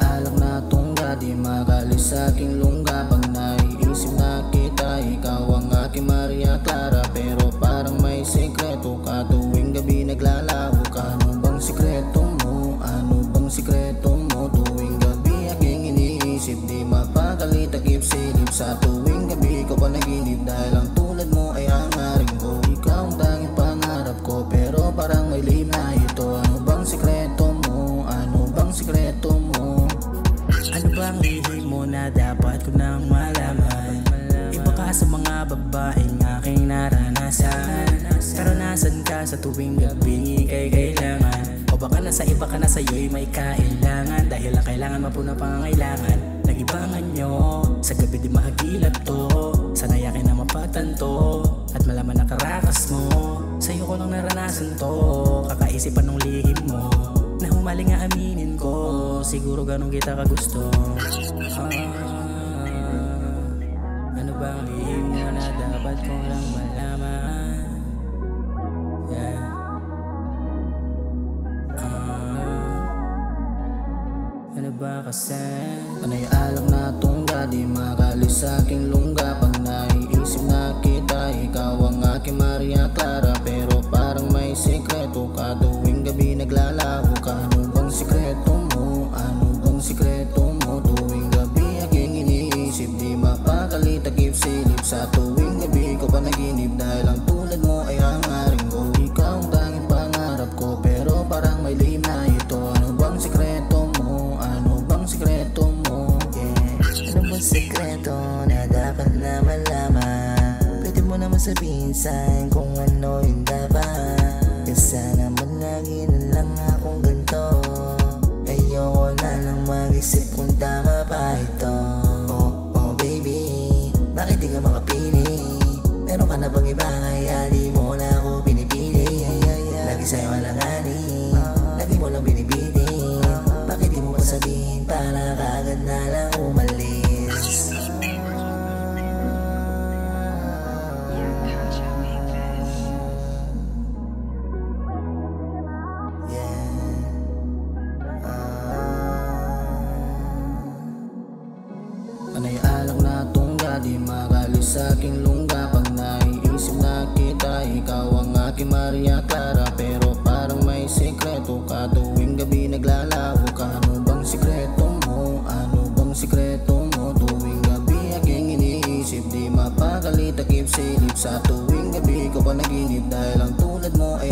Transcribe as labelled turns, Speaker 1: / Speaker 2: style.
Speaker 1: alak na tungga, di magalis sa aking lungga. Pag naiisip na kita, ikaw ang aking Maria Clara. Pero parang may sekreto ka tuwing gabi naglalaho ka. Ano bang sikreto mo? Ano bang sikreto mo? Tuwing gabi aking iniisip, di mapakali takip silip. Sa tuwing gabi ko panaginip, dahil ang tulad mo ay hangarin ko. Ikaw ang tanging pangarap ko, pero parang may lihim na ito. Ano bang sikreto mo? Ano bang sikreto mo?
Speaker 2: Ano bang lihim mo na dapat ko nang malaman? Iba ka sa mga babaeng aking naranasan. Pero nasan ka sa tuwing gabi kay kailangan? O baka nasa iba ka na sa'yo'y may kailangan? Dahil ang kailangan mapuna pangangailangan. Nagibangan nyo, sa gabi di mahagilap to. Sanay akin na mapagtanto, at malaman na karakas mo. Sa'yo ko lang naranasan to, kakaisipan ng lihim mo. Na humaling nga aminin ko, siguro ganun kita kagusto. Ano bang lihim mo na dapat ko lang malaman? Yeah. Ano ba kasi?
Speaker 1: Panay alak na tungga, di magalis sa aking lungga. Pag naiisip na kita, ikaw ang aking Maria Clara. Pero parang may sekreto ka tuwing gabi naglalaho ka. Ano bang sikreto mo? Ano bang sikreto mo? Tuwing gabi aking iniisip, di mapakali takip silip. Sa tuwing gabi ko panaginip, dahil ang tulad mo ay hangarin ko. Ikaw ang tanging pangarap ko, pero parang may lihim na ito. Ano bang sikreto mo? Ano bang sikreto mo?
Speaker 3: Ano bang sekreto na dapat na malaman? Pwede mo naman sabihin sa'kin kung ano yung dapat. Kasi naman lagi na lang akong ganito. Ayoko na lang mag-isip kung tama pa ito. Oh baby, bakit di ka makapili? Meron ka na bang iba, kaya di mo na ako pinipili? Lagi sa'yo alanganin, lagi mo lang binibili. Bakit di mo pa sabihin para kaagad na lang umalis?
Speaker 1: Panay alak na tungga, di magalis sa aking lungga. Pag naiisip na kita, ikaw ang aking Maria Clara. Pero parang may sekreto ka tuwing gabi naglalaho ka. Ano bang sikreto mo? Ano bang sikreto mo? Tuwing gabi aking iniisip, di mapakali takip silip. Sa tuwing gabi ko panaginip, dahil ang tulad mo ay